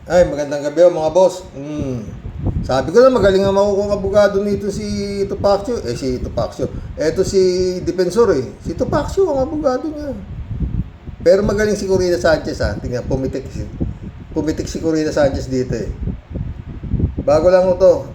Ay, magandang gabi mga boss. Sabi ko na magaling ang makukuha abogado nito si Topacio. Si Topacio. Eto si Defensor eh. Si Topacio ang abogado niya. Pero magaling si Corina Sanchez ha. Tingnan, pumitik si Corina Sanchez dito eh. Bago lang mo to.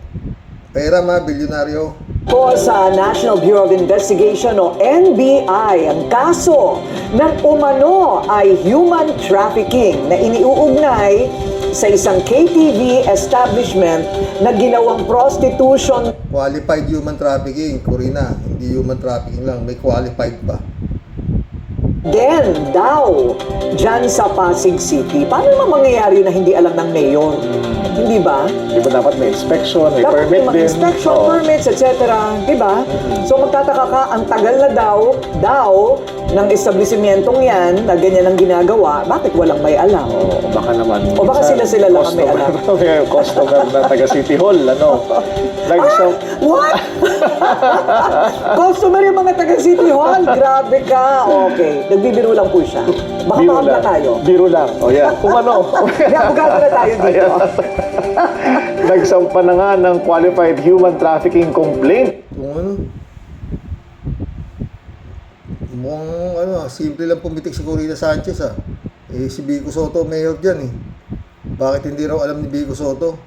Pera bilyonaryo. Po sa National Bureau of Investigation o NBI, ang kaso ng umano ay human trafficking na iniuugnay sa isang KTV establishment na ginawang prostitution. Qualified human trafficking, Corina. Hindi human trafficking lang, may qualified pa. Then daw, dyan sa Pasig City. Paano naman mangyayari na hindi alam ng mayor? Hindi ba? Di ba dapat may inspection, may Dapat permit may din? inspection, permits, etc. Di ba? So magtataka ka, ang tagal na daw ng establishmentong yan na ganyan ang ginagawa, bakit walang may alam? O baka naman. O baka sila lang ang may alam. May customer na taga City Hall, ano? What? Customer yung mga taga City Hall? Grabe ka. Okay, nagbibiro lang po siya. Baka mahabla tayo. Biro lang. O yan. Kung ano. May abogado na tayo dito. Nagsampa na nga ng qualified human trafficking complaint. Kung ano? Mukhang simple lang pumitik si Corina Sanchez ah. Si Vico Soto mayor dyan eh. Bakit hindi raw alam ni Vico Soto?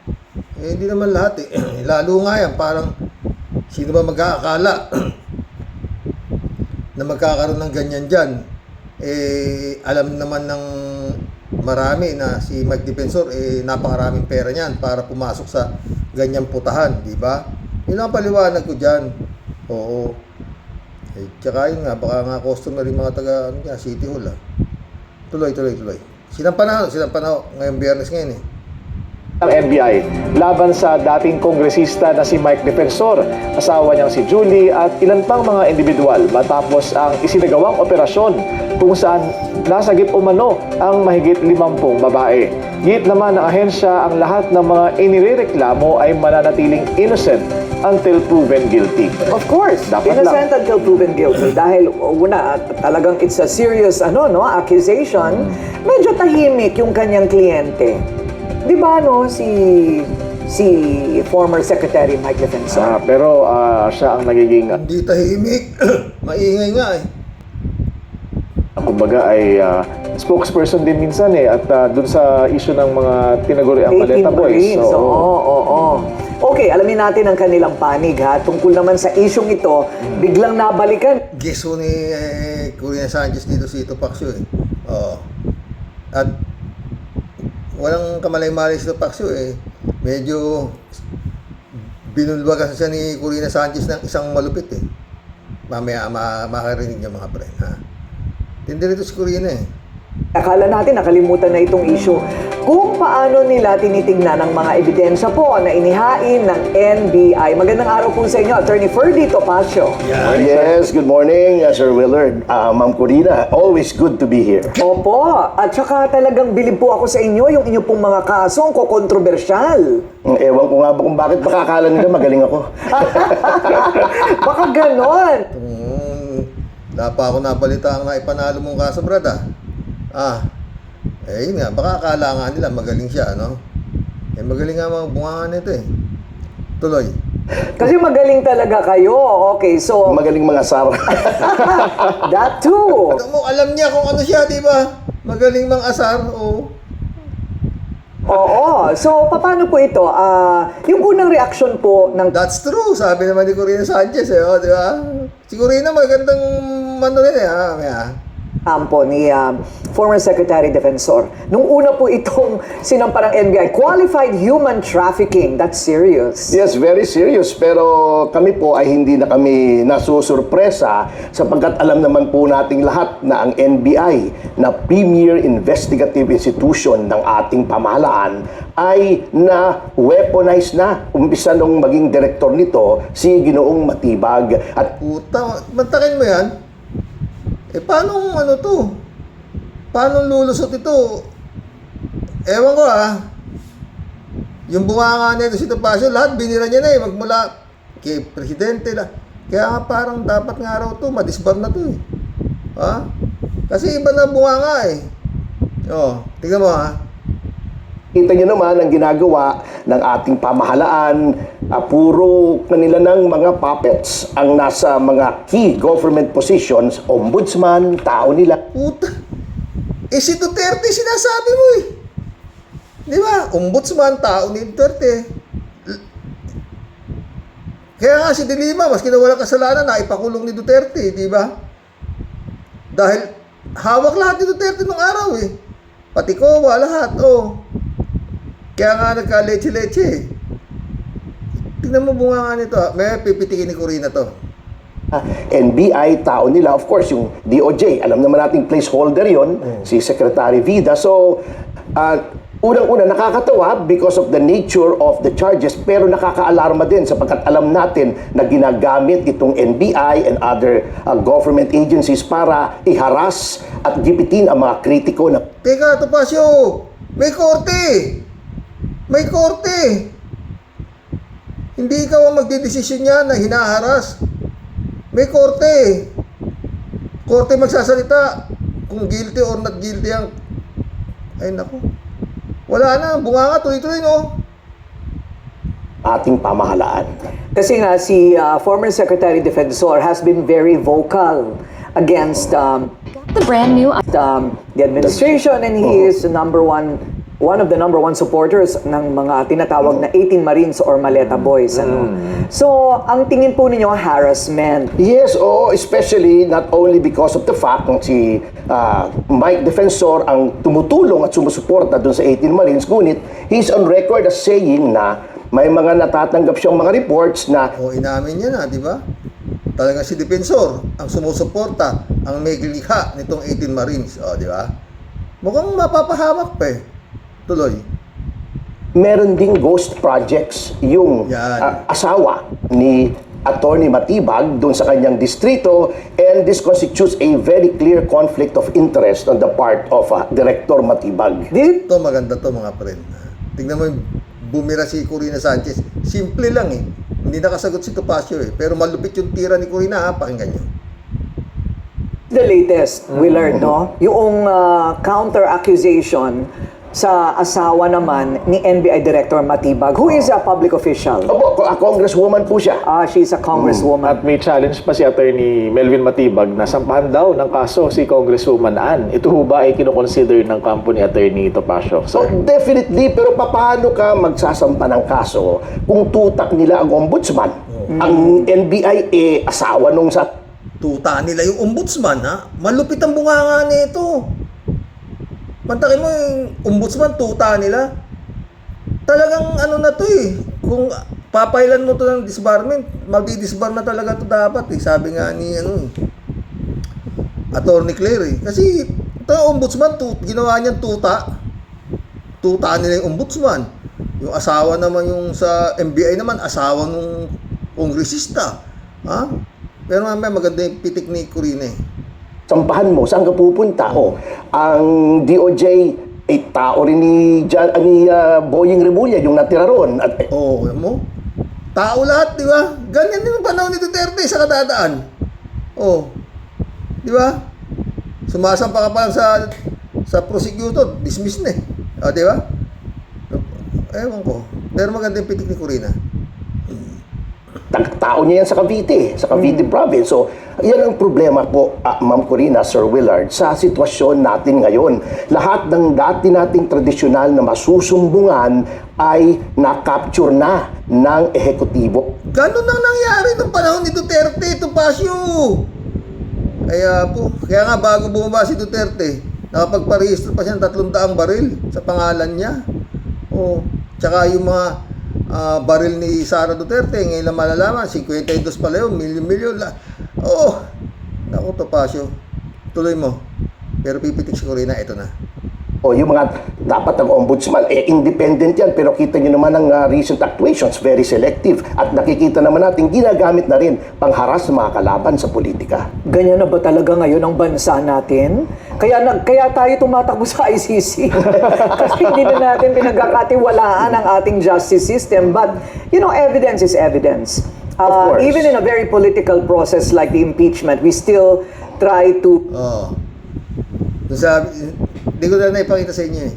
Hindi naman lahat eh. Lalo nga yan, parang sino ba mag-aakala na magkakaroon ng ganyan dyan? Alam naman ng marami na si Mike Defensor, napakaraming pera niyan para pumasok sa ganyang putahan, di ba? Yun ang paliwanag ko dyan. Oo. Tsaka yun nga, baka nga customer yung mga taga City Hall ah. Tuloy. Sinampanaw, ngayong biyernes ngayon eh. Ng NBI laban sa dating kongresista na si Mike Defensor, asawa niyang si Julie at ilan pang mga individual matapos ang isinagawang operasyon kung saan nasagip umano ang mahigit 50 babae. Git naman ng ahensya ang lahat ng mga inirereklamo ay mananatiling innocent until proven guilty. Of course, Dapat innocent until proven guilty. Dahil una, talagang it's a serious accusation. Medyo tahimik yung kanyang kliyente. Di ba si former Secretary Mike Defensor? Pero siya ang nagiging Hindi tahimik. Maingay nga eh. kumbaga ay spokesperson din minsan eh at dun sa issue ng mga tinaguri ang Maleta Boys. Oo. Okay, alamin natin ang kanilang panig ha. Tungkol naman sa isyong ito, biglang nabalikan. Guess ni Corina Sanchez dito si Topacio eh. Oo. At walang kamalay-malay si Topacio eh. Medyo binulwagan siya ni Corina Sanchez ng isang malupit eh. Mamaya makarinig niya mga pre. Ha? Tindi rito si Corina eh. Akala natin nakalimutan na itong issue. Kung paano nila tinitingnan ang mga ebidensya po na inihain ng NBI. Magandang araw po sa inyo, Attorney Ferdy Topacio. Yes, good morning, Sir Willard. Ma'am Corina, always good to be here. Opo, at saka talagang bilib po ako sa inyo yung inyong pong mga kaso, ang kontrobersyal. Ewan ko nga ba kung bakit makakala nila magaling ako. Baka ganon. Wala pa ako nabalita ang naipanalo mong kaso, brad yun nga, baka akala nga nila magaling siya, no? Magaling nga mga bunga nito eh. Tuloy. Kasi magaling talaga kayo. Okay, so... Magaling mga sar. That too. Alam niya kung ano siya, di ba? Magaling mang asar, oo. Oo. So, paano po ito? Yung unang reaksyon po ng... That's true, sabi naman ni Corina Sanchez eh, di ba? Si Corina magandang rin eh, Ampo ni former Secretary Defensor. Nung una po itong sinampang NBI, qualified human trafficking. That's serious. Yes, very serious. Pero kami po ay hindi na kami nasusurpresa sapagkat alam naman po nating lahat na ang NBI na premier investigative institution ng ating pamahalaan ay na-weaponize na. Umpisa nung maging direktor nito si Ginoong Matibag. At puta, mantakin mo yan? Paano to? Paano lulusot ito? Ewan ko Yung bunganga nito si Topacio, lahat binira niya na eh. Magmula kay presidente lang. Kaya nga parang dapat nga raw to, madisbar na to eh. Kasi iba na bunganga eh. Tingnan mo Kita nyo naman ang ginagawa ng ating pamahalaan, puro kanila ng mga puppets ang nasa mga key government positions, ombudsman, tao nila. Puta. Eh si Duterte sinasabi mo eh. Di ba? Ombudsman, tao ni Duterte. Kaya nga si De Lima, maski na walang kasalanan, naipakulong ni Duterte, di ba? Dahil hawak lahat ni Duterte nung araw eh. Pati kowa, lahat, oh. Kaya nga nagka-leche-leche. Tingnan mo bunga nga nito. May pipitikin ni Corina to. NBI, tao nila, of course, yung DOJ, alam naman nating placeholder yon, si Secretary Vida. So, unang-una, nakakatawa because of the nature of the charges, pero nakaka-alarma din sapagkat alam natin na ginagamit itong NBI and other government agencies para iharas at gipitin ang mga kritiko na Teka, Topacio! May korte! May korte! Hindi ikaw ang magdidesisyon yan na hinaharas. May korte! Korte magsasalita kung guilty or not guilty ang... Ay, naku. Wala na. Bunga nga. Tuloy-tuloy, no? ating pamahalaan. Kasi nga si former Secretary Defensor has been very vocal against The brand new the administration, and he is one of the number one supporters ng mga tinatawag na 18 Marines or Maleta Boys. Ano? So, ang tingin po ninyo harassment. Yes, especially not only because of the fact na si Mike Defensor ang tumutulong at sumusuporta dun sa 18 Marines, ngunit he's on record as saying na may mga natatanggap siyang mga reports na O inamin niya na, di ba? Talagang si Defensor ang sumusuporta, ang may likha nitong 18 Marines. O, di ba? Mukhang mapapahamak pa eh. Tuloy. meron ding ghost projects yung Yan. asawa ni Attorney Matibag doon sa kanyang distrito, and this constitutes a very clear conflict of interest on the part of Director Matibag. Ito maganda to mga friend. Tingnan mo yung bumira si Corina Sanchez. Simple lang eh. Hindi nakasagot si Topacio eh. Pero malupit yung tira ni Corina ha. Pakinggan nyo. The latest, Willard, no? Yung counter-accusation sa asawa naman ni NBI Director Matibag, who is a public official. Opo, congresswoman po siya. She's a congresswoman. At may challenge pa si Attorney Melvin Matibag na sampahan daw ng kaso si Congresswoman Ann. Ito ho ba ay kinoconsider ng kampo ni Attorney Topacio? So, definitely, pero paano ka magsasampa ng kaso kung tutak nila ang ombudsman? Ang NBI asawa nung sa Tuta nila yung ombudsman ha. Malupit ang bunganga nito. Mantakin mo yung ombudsman, tuta nila. Talagang ano na to eh. Kung papailan mo to ng disbarment, magdi-disbar na talaga to dapat eh. Sabi nga ni Attorney Claire eh. Kasi ito yung ombudsman, ginawa niyang tuta. Tuta nila yung ombudsman. Yung asawa naman yung sa NBI naman, asawa nung kongresista. Ha? Pero mamaya maganda yung pitik ni Corina eh. sampahan mo, saan ka pupunta? Ang DOJ, tao rin ni Boying Remulla, yung natira ron. At, Oo, mo? Tao lahat, di ba? Ganyan din ang panahon ni Duterte sa kadadaan. Oo. Di ba? Sumasampa ka pa lang sa prosecutor, dismiss na eh. O, di ba? Ewan ko. Pero maganda yung pitik ni Corina. tao niya yan sa Cavite province. So, yan ang problema po, Ma'am Corina, Sir Willard, sa sitwasyon natin ngayon. Lahat ng dati nating tradisyonal na masusumbungan ay na-capture na ng ehekutibo. Ganun ang nangyari nung panahon ni Duterte, Topacio. Kaya nga bago bumaba si Duterte, nakapagparehistro pa siya ng 300 baril sa pangalan niya. Tsaka yung mga baril ni Sara Duterte, ngayon lang malalaman, 52 pala yun, milyon-milyon lang. Naku Topacio, tuloy mo. Pero pipitik si Corina, ito na. Yung mga dapat ang ombudsman, independent yan, pero kita nyo naman ang recent actuations, very selective. At nakikita naman natin, ginagamit na rin pangharas ng mga kalaban sa politika. Ganyan na ba talaga ngayon ang bansa natin? Kaya tayo tumatakbo sa ICC. Kasi hindi na natin pinagkakatiwalaan ang ating justice system. But, evidence is evidence. Of course. Even in a very political process like the impeachment, we still try to... Hindi ko na naipakita sa inyo eh.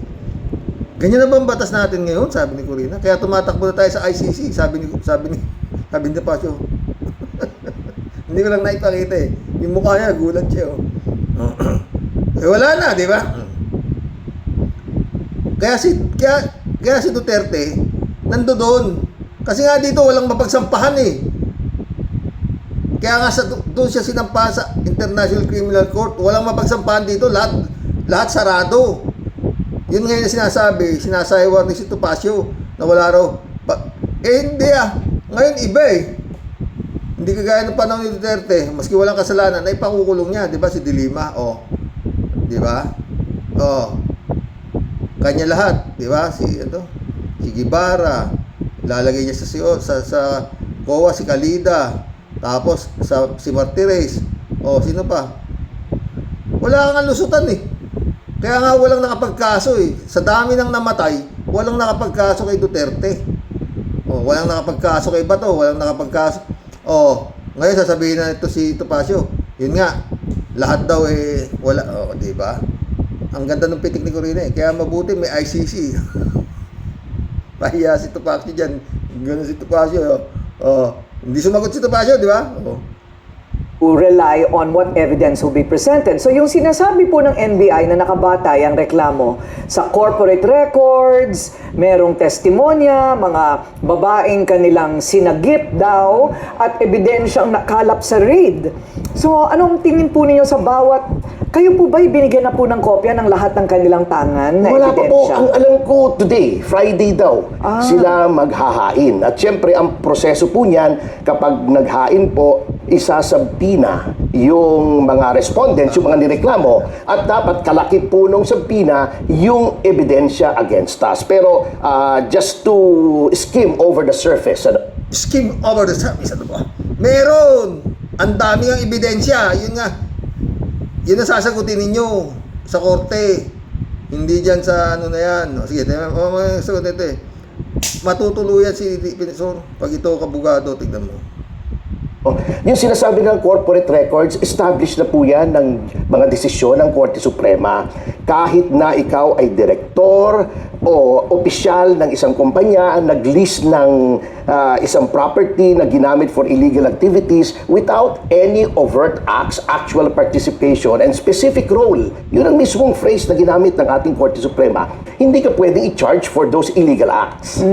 Ganyan na ba ang batas natin ngayon? Sabi ni Corina. Kaya tumatakbo na tayo sa ICC. Sabi ni Pacho. Hindi ko lang naipakita eh. Yung mukha niya, gulat siya. Oh. Eh wala na, di ba? Kaya si Duterte nandoon. Kasi nga dito walang mapagsampahan eh. Kaya nga doon siya sinampahan sa International Criminal Court. Walang mapagsampahan dito, lahat sarado. Yun ngayon na sinasayawar ni si Topacio na wala raw. Hindi ngayon iba eh. Hindi kagaya ng panahon ni Duterte, maski walang kasalanan, ay pakukulong niya, di ba, si Dilima, di ba? Kanya lahat, di ba? Si Guevara, lalagay niya sa COA si Calida, tapos si Martires, sino pa? Wala kang lusutan eh. Kaya nga walang nakapagkaso eh. Sa dami ng namatay, walang nakapagkaso kay Duterte. Walang nakapagkaso kay Bato, walang nakapagkaso. Ngayon sasabihin na ito si Topacio. Yun nga, lahat daw eh wala, di ba? Ang ganda ng pitik ni Corina eh. Kaya mabuti may ICC. Pahiya si Topacio diyan. Ganun si Topacio. Hindi sumagot si Topacio, di ba? To rely on what evidence will be presented. So yung sinasabi po ng NBI na nakabatay ang reklamo sa corporate records, merong testimonya, mga babaeng kanilang sinagip daw, at ebidensyang nakalap sa raid. So anong tingin po ninyo sa bawat, kayo po ba'y binigyan na po ng kopya ng lahat ng kanilang tangan na Wala pa po. ebidensya? Ang alam ko today, Friday daw, sila maghahain. At syempre, ang proseso po niyan, kapag naghain po, isasabpina yung mga respondents, yung mga nireklamo, at dapat kalakip po nung sabpina yung ebidensya against us. Pero just to skim over the surface, Skim over the surface, ano ba? Meron! Ang dami ang ebidensya. Yun ang sasagutin ninyo sa korte. Hindi dyan sa ano na yan. Sige, sagot ito eh. Matutuluyan si Defensor pag ito kabugado, tignan mo. yung sinasabi ng corporate records, established na po yan ng mga desisyon ng Korte Suprema. Kahit na ikaw ay direktor o opisyal ng isang kumpanya, nag-lease ng isang property na ginamit for illegal activities without any overt acts, actual participation, and specific role. Yun ang mismong phrase na ginamit ng ating Korte Suprema. Hindi ka pwedeng i-charge for those illegal acts.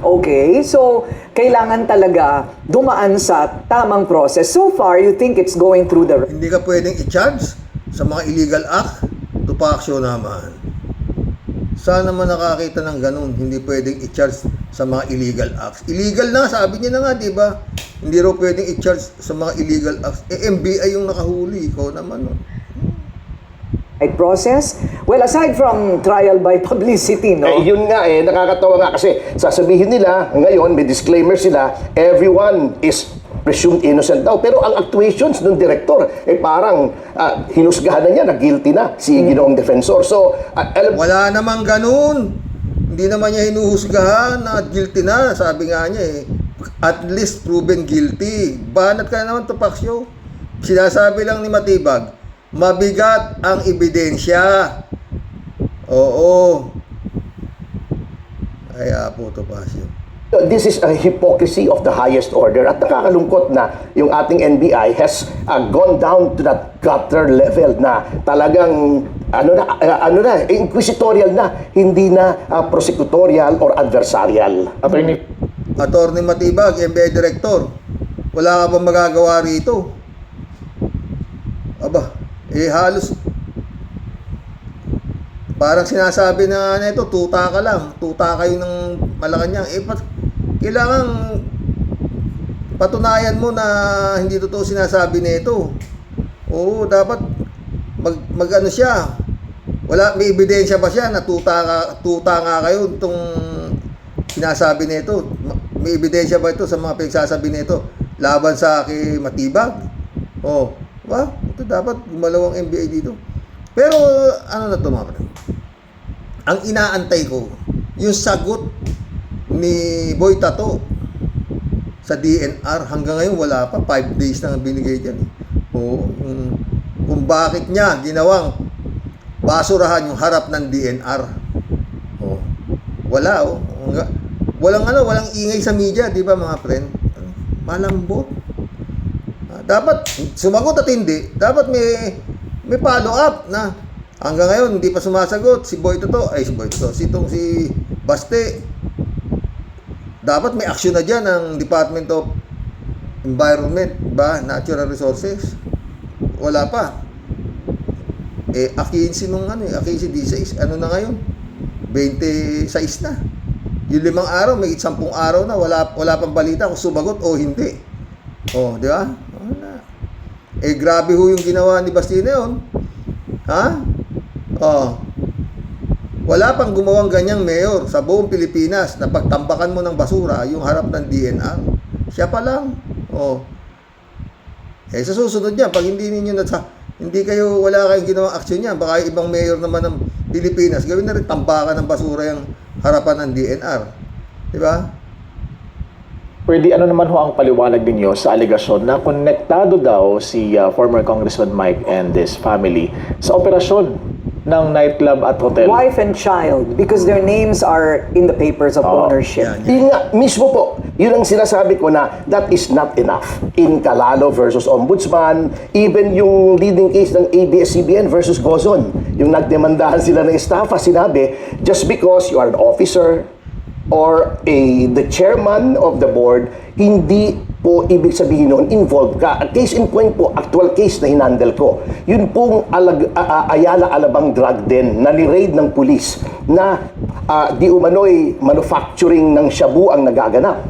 Okay, so kailangan talaga dumaan sa tamang process. So far, you think it's going through the... Hindi ka pwedeng i-charge sa mga illegal act. Topacio naman. Sana naman nakakita ng ganun. Hindi pwedeng i-charge sa mga illegal acts. Illegal na, sabi niya na nga, di ba? Hindi raw pwedeng i-charge sa mga illegal acts. MBI yung nakahuli. Ikaw naman, no? right process? Well, aside from trial by publicity, no? Yun nga nakakatawa nga kasi sasabihin nila, ngayon may disclaimer sila, everyone is presumed innocent daw. Pero ang actuations ng direktor, parang hinusgahan na niya, na guilty na si Ginoong Defensor. So, Wala namang ganun. Hindi naman niya hinuhusgahan na guilty na. Sabi nga niya at least proven guilty. Banat ka naman, Topacio. Sinasabi lang ni Matibag, mabigat ang ebidensya. Oo. Kaya po, Topacio. this is a hypocrisy of the highest order. At nakakalungkot na yung ating NBI has gone down to that gutter level na talagang inquisitorial na, hindi na prosecutorial or adversarial. Attorney Matibag, NBI Director, wala ka bang magagawa rito? Aba, halos parang sinasabi na ito, tuta ka lang, tuta kayo ng Malacanang. Kailangan patunayan mo na hindi totoo sinasabi nito. Oo, dapat mag-ano siya. Wala, may ebidensya ba siya na tuta nga kayo itong sinasabi nito? May ebidensya ba ito sa mga pinagsasabi nito laban sa kay Matibag? Oh, ba? Ito dapat gumalaw ang NBI dito. Pero ano na ito, mga kapatid? Ang inaantay ko, yung sagot ni Boy Tato sa DNR, hanggang ngayon wala pa, 5 days na binigay dyan. Oo, kung bakit niya ginawang basurahan yung harap ng DNR. Oh. Wala, oh. Walang ingay sa media, di ba mga friend? Malambot. Dapat sumagot at hindi. Dapat may follow up na hanggang ngayon hindi pa sumasagot si si Baste. Dapat may action na diyan ng Department of Environment, ba, Natural Resources. Wala pa. Akinsi Akinsi D6, ano na ngayon? 26 na. Yung 5 araw, may 10 araw na, wala pang balita kung sumagot o hindi. Oh, di ba? Wala. Grabe ho yung ginawa ni Basti na yun. Ha? Oh. Wala pang gumawang ganyang mayor sa buong Pilipinas na pagtambakan mo ng basura yung harap ng DNR. Siya pa lang. Oh. Sa susunod niya, pag hindi kayo, wala kayong ginawang aksyon niya, baka ibang mayor naman ng Pilipinas, gawin na rin tambakan ng basura yung harapan ng DNR. Di ba? Pwede ano naman ho ang paliwanag ninyo sa alegasyon na konektado daw si former Congressman Mike and his family sa operasyon ng nightclub at hotel? Wife and child, because their names are in the papers of ownership. Yan. Yun nga, mismo po, yun ang sinasabi ko na that is not enough. In Calalo versus Ombudsman, even yung leading case ng ABS-CBN versus Gozon, yung nagdemandahan sila ng estafa, sinabi, just because you are an officer or the chairman of the board, hindi po ibig sabihin noon involved ka. Case in point po, actual case na hinandle ko. Yun pong Ayala Alabang drug den na ni-raid ng pulis na di umano'y manufacturing ng shabu ang nagaganap.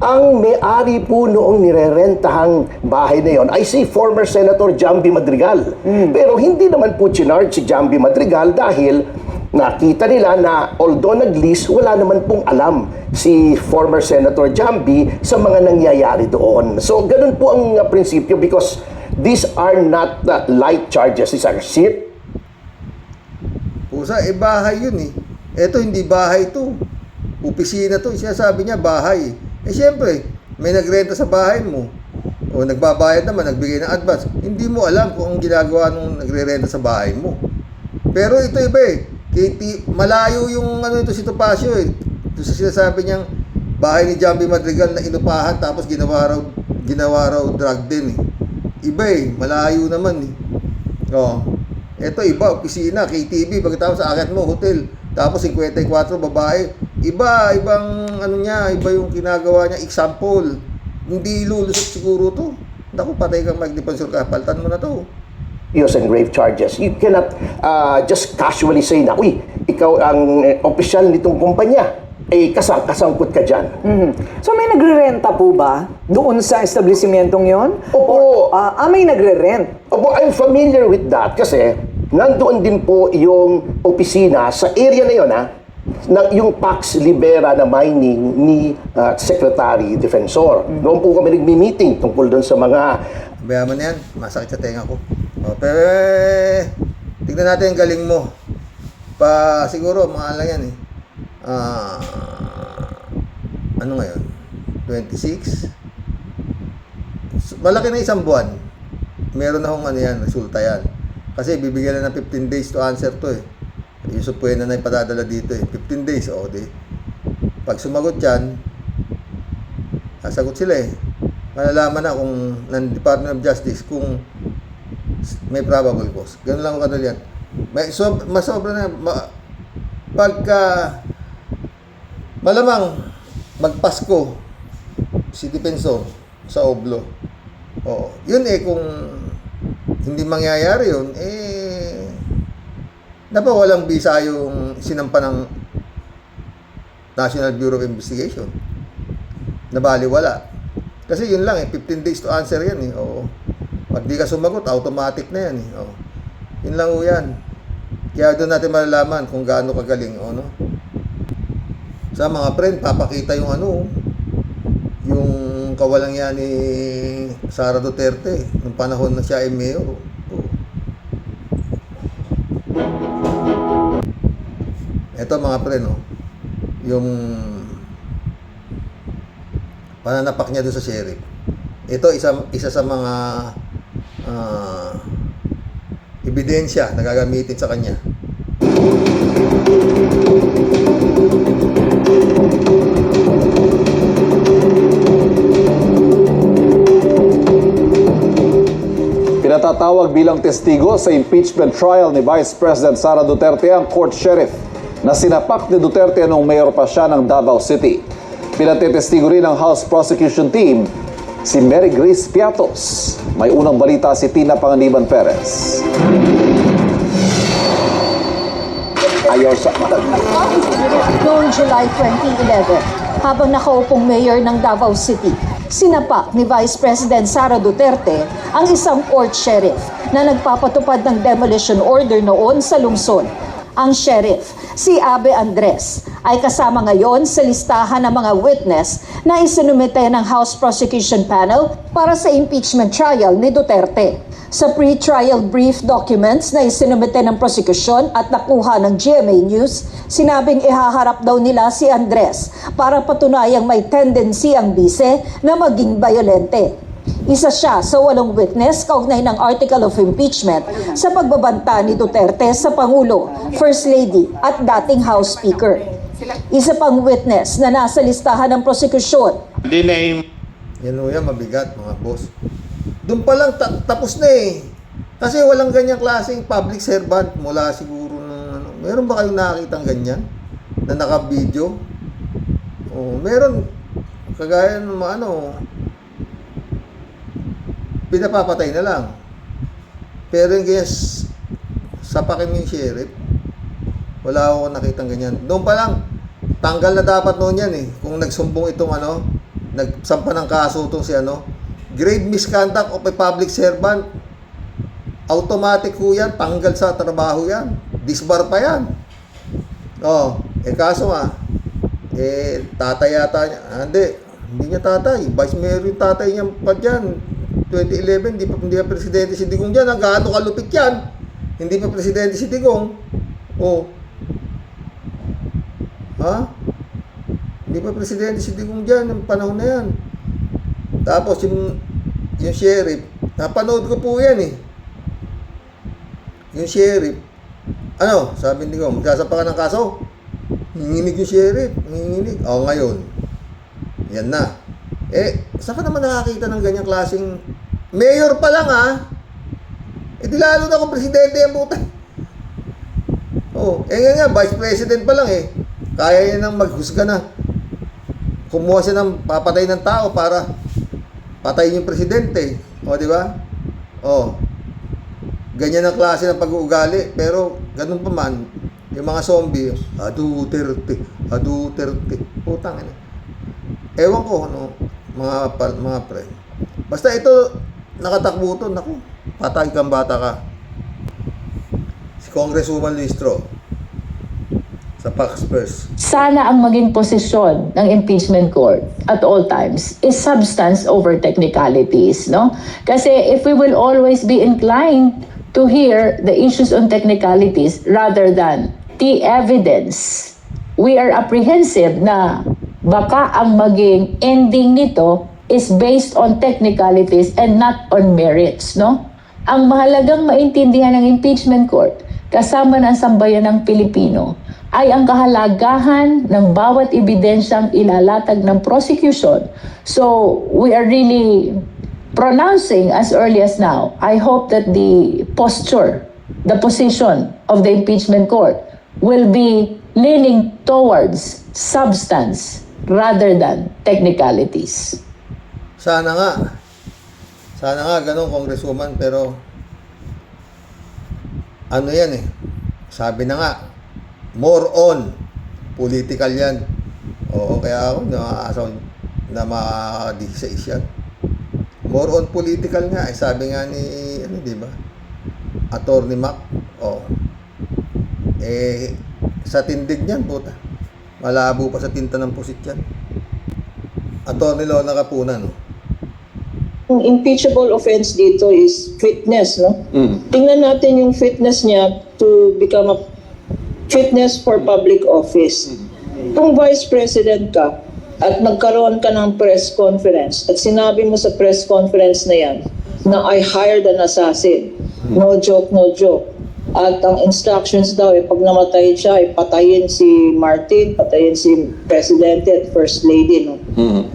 Ang may-ari po noong nirerentahang bahay na yon ay si former Senator Jambi Madrigal. Pero hindi naman po chinarge si Jambi Madrigal dahil nakita nila na although nag-lease, wala naman pong alam si former Senator Jambi sa mga nangyayari doon. So, ganun po ang prinsipyo because these are not light charges. These are shit. Pusa, bahay yun eh. Eto, hindi bahay to. Opisina to. Sinasabi niya, bahay. Siyempre, may nagrenta sa bahay mo. O nagbabayad naman, nagbigay ng advance. Hindi mo alam kung ang ginagawa nung nagre-renta sa bahay mo. Pero ito iba eh. Malayo yung ito si Topacio eh. Ito sa sinasabi niyang bahay ni Jambi Madrigal na inupahan tapos ginawa raw drug din eh. Iba eh, malayo naman eh. Oh. Ito iba, opisina, KTV, pagkatapos sa akyat mo, hotel. Tapos 54 babae. Ibang iba yung ginagawa niya, example. Hindi lulusot siguro to. Naku, patay kang Mike Defensor ka, paltan mo na to. And grave charges. You cannot just casually say na, uy, ikaw ang opisyal nitong kumpanya, kasangkot ka dyan. So may nagre-renta po ba doon sa establishmentong yon? Opo. May nagre-rent. Opo, I'm familiar with that kasi nandoon din po yung opisina sa area na yon yung Pax Libera na mining ni Secretary Defensor. Noon po kami nagmi-meeting tungkol doon sa mga Bayaman na yan, masakit sa tenga ko. O, pero tignan natin ang galing mo. Siguro, mga lang yan eh. Ano ngayon? 26? Malaki na isang buwan. Meron na akong resulta yan. Kasi bibigyan na ng 15 days to answer to eh. Yung supuena na ipadadala dito eh. 15 days, di. Pag sumagot yan, sasagot sila eh. Malalaman na kung ng Department of Justice kung may probable cause. Ganun lang ang kadali yan. Masobra na. Pagka malamang magpasko si Defensor sa Oblo. Yun kung hindi mangyayari yun, napawalang bisa yung sinampa ng National Bureau of Investigation. Nabaliwala. Kasi yun lang 15 days to answer yan eh. Pag di ka sumagot, automatic na yan eh. Yun lang yan. Kaya doon natin malalaman kung gaano kagaling, Sa mga friend, papakita yung yung kawalang yan ni Sara Duterte nung panahon na siya ay mayor. Ito mga friend, yung pananapak niya doon sa sheriff. Ito isa sa mga ebidensya na gagamitin sa kanya. Pinatatawag bilang testigo sa impeachment trial ni Vice President Sara Duterte ang court sheriff na sinapak ni Duterte nung mayor pa siya ng Davao City. Pinatetestigo rin ng House Prosecution Team si Mary Grace Piatos. May unang balita si Tina Panganiban Perez. Ayaw sa... Noong July 2011, habang nakaupong mayor ng Davao City, sinapak ni Vice President Sara Duterte ang isang court sheriff na nagpapatupad ng demolition order noon sa lungsod. Ang sheriff, si Abe Andres, ay kasama ngayon sa listahan ng mga witness na isinumite ng House Prosecution Panel para sa impeachment trial ni Duterte. Sa pre-trial brief documents na isinumite ng prosekusyon at nakuha ng GMA News, sinabing ihaharap daw nila si Andres para patunayang may tendency ang bise na maging bayolente. Isa siya sa 8 witness kaugnay ng article of impeachment sa pagbabanta ni Duterte sa Pangulo, First Lady at dating House Speaker. Isa pang witness na nasa listahan ng prosekusyon. Yan o yan, mabigat mga boss. Doon pa lang tapos na eh. Kasi walang ganyang klaseng public servant mula siguro ng ano. Meron ba kayong nakakitang ganyan? Na naka-video? Oh, meron. Kagaya ng mga ano, pinapapatay na lang. Pero yung ganyan, sapakin mo yung sheriff. Wala ako nakitang ganyan. Doon pa lang, tanggal na dapat noon yan eh. Kung nagsumbong itong ano, nagsampa ng kaso itong si ano, grave misconduct of a public servant, automatic ho yan, tanggal sa trabaho yan. Disbar pa yan. Oh, kaso nga, tatay yata niya. Hindi niya tatay. Vice Mayor yung tatay niya pa dyan. 2011, hindi pa presidente si Digong dyan. Gaano kalupit yan? Hindi pa presidente si Digong. Oh. Ha? Hindi pa presidente si Digong dyan ng panahon na yan. Tapos yung sheriff, napanood ko po yan eh. Yung sheriff, ano, sabi ni Digong, magsasapa ka ng kaso? Nanginginig yung sheriff, nanginginig. O ngayon, yan na. Saan ka naman nakakita ng ganyang klaseng mayor pa lang ha? Di lalo na kung presidente yung puta. Nga, vice president pa lang eh. Kaya niya nang maghusga na. Kumuha siya ng papatay ng tao para patayin yung presidente. Di ba? Ganyan ang klase ng pag-uugali. Pero, ganun pa man, yung mga zombie, Duterte. Putang ina. Ewan ko, ano, mga pre. Basta ito, nakatakbo ito, naku, patay kang bata ka. Si Congresswoman Listro, sa Pax Press. Sana ang maging posisyon ng impeachment court at all times is substance over technicalities, no? Kasi if we will always be inclined to hear the issues on technicalities rather than the evidence, we are apprehensive na baka ang maging ending nito is based on technicalities and not on merits, no? Ang mahalagang maintindihan ng impeachment court kasama ng sambayan ng Pilipino ay ang kahalagahan ng bawat ebidensyang ilalatag ng prosecution. So, we are really pronouncing as early as now. I hope that the posture, the position of the impeachment court will be leaning towards substance rather than technicalities. Sana nga ganun, Congresswoman, pero ano yan eh, sabi na nga, more on political yan. Kaya ako nakaasaw na ma-16 yan. More on political nga, sabi nga ni, di ba? Attorney Mac. Sa tindig niyan, puta. Malabo pa sa tinta ng pusit yan. Attorney Lona Kapunan, no? Ang impeachable offense dito is fitness, no? Tingnan natin yung fitness niya to become a fitness for public office. Kung vice president ka at nagkaroon ka ng press conference at sinabi mo sa press conference na yan na I hired an assassin, no joke, At ang instructions daw, pag namatay siya, patayin si Martin, patayin si Presidente at First Lady. No?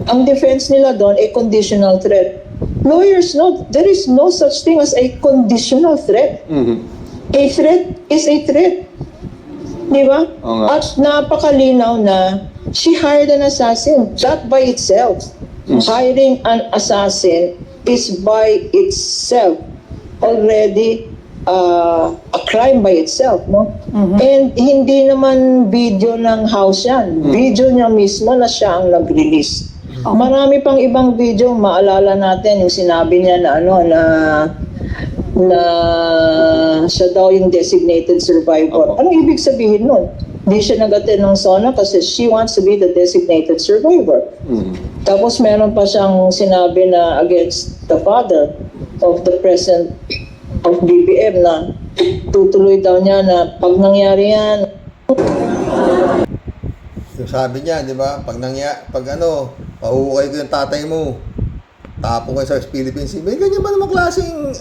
Ang defense nila doon, conditional threat. Lawyers know, there is no such thing as a conditional threat. A threat is a threat. Di ba? At napakalinaw na she hired an assassin. That by itself. Hiring an assassin is by itself already a crime by itself, no? And hindi naman video ng house yan. Video niya mismo na siya ang nag-release. Marami pang ibang video, maalala natin yung sinabi niya na na siya daw yung designated survivor. Anong ibig sabihin nun? Hindi siya nag-attend ng SONA kasi she wants to be the designated survivor. Tapos meron pa siyang sinabi na against the father of the president of BBM na tutuloy daw niya na pag nangyari yan. Yung sabi niya, di ba? Pag pahuhukay ko yung tatay mo, tapong kayo sa Philippines, may ganyan ba namang klaseng,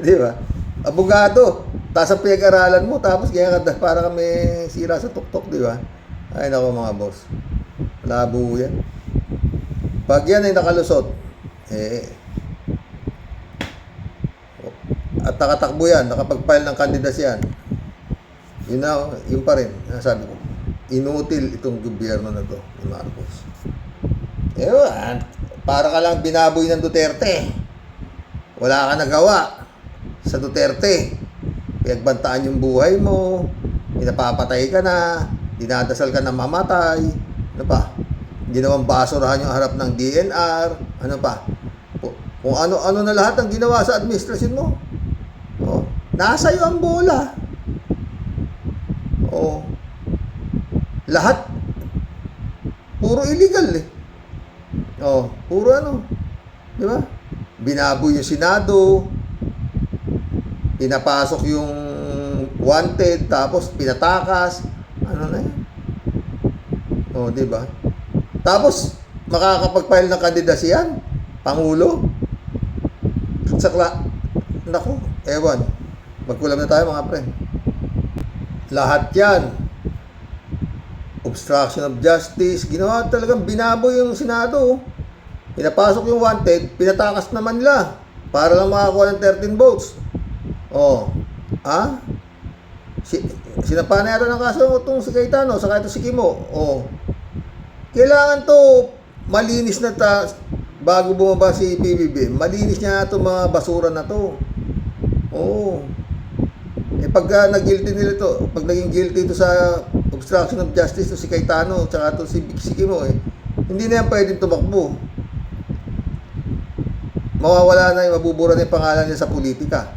di ba? Abogado, tapos ang pinag-aralan mo, tapos kaya para kami sira sa tuktok, di ba? Ay nako mga boss, labo yan. Pag yan ay nakalusot, at nakatakbo yan, nakapag-file ng kandidas yan, yun pa rin, sabi ko, inutil itong gobyerno na to ni Marcos. Para ka lang binaboy ng Duterte. Wala ka nagawa sa Duterte. Pinagbantaan yung buhay mo, pinapapatay ka na, dinadasal ka na mamatay, ano pa? Ginawang basurahan yung harap ng DNR, ano pa? Kung ano-ano na lahat ang ginawa sa administrasyon mo. Nasa iyo ang bola. Lahat puro illegal eh. Puro di ba? Binaboy yung Senado, pinapasok yung wanted, tapos pinatakas, ano na yan. Di ba? Tapos makakapag-file ng kandidacy yan, Pangulo. Naku, ewan. Magkulam na tayo mga pre. Lahat yan. Obstruction of justice. Ginawa talagang binaboy yung Senado. Pinapasok yung wanted, pinatakas naman nila para lang makakuha ng 13 votes. Sinapa na yata ng kaso itong si Cayetano, saka ito si Kimo. Kailangan to malinis na bago bumaba si PBB. Malinis niya itong mga basura na to. Pagka nag-guilty nila to, pag naging guilty to sa obstruction of justice to si Cayetano, tsaka to si Kimo, hindi na yan pwedeng tumakbo. Mawawala na mabubura na yung pangalan niya sa politika.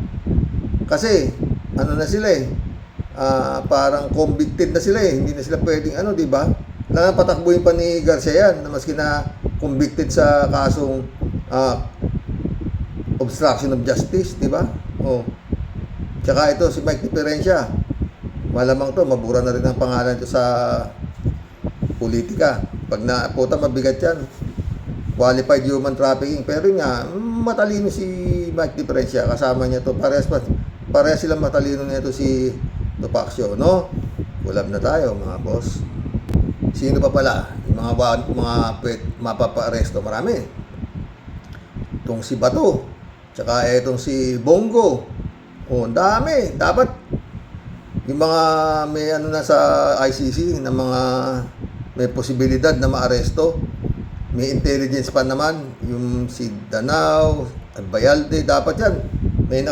Kasi, na sila parang convicted na sila hindi na sila pwedeng di ba? Kailangan patakbuhin pa ni Garcia yan, na maski na convicted sa kasong obstruction of justice, di ba? Tsaka ito, si Mike Diferencia, malamang to, mabura na rin ang pangalan ito sa politika. Pag puta, mabigat yan. Qualified human trafficking. Pero nga, matalino si Mike Diferencia. Kasama niya to. Parehas silang matalino nito si Topacio, no? Kulab na tayo, mga boss. Sino pa pala? Yung mga mapapa-aresto, marami. Itong si Bato. Tsaka itong si Bongo. Ang dami. Dapat yung mga may na sa ICC na mga may posibilidad na maaresto, may intelligence pa naman, yung si Danao, Albayalde, dapat yan. May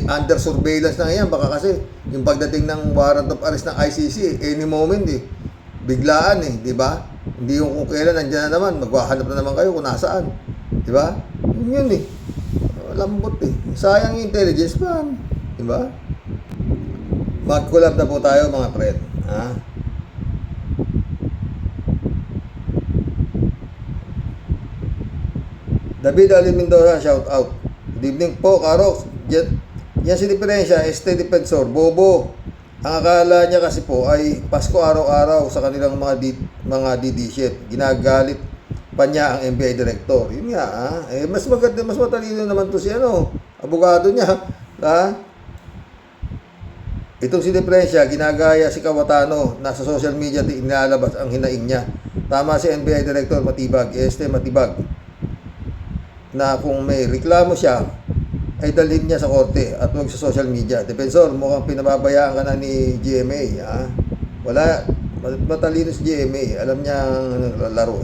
under surveillance na yan. Baka kasi yung pagdating ng warrant of arrest ng ICC, any moment biglaan di ba? Hindi yung kung kailan nandiyan na naman, maghahanap na naman kayo kung nasaan. Di ba? Yun lambot sayang yung intelligence pa, di ba? Mag-collab na po tayo mga friend, David Alin Mendoza, shout out. Good evening po, Karox. Yan si Diferencia, Defensor, bobo. Ang akala niya kasi po ay Pasko araw-araw sa kanilang mga DD shit. Ginagalit pa niya ang NBI director. Yun nga, mas maganda, mas matalino naman to si abogado niya, Itong si Diferensya, ginagaya si Kawatano, nasa social media inalabas ang hinaing niya. Tama si NBI Director Matibag, Matibag, na kung may reklamo siya, ay dalhin niya sa korte at huwag sa social media. Defensor, mukhang pinababayaan ka na ni GMA. Ha? Wala, matalino si GMA. Alam niya ang laro.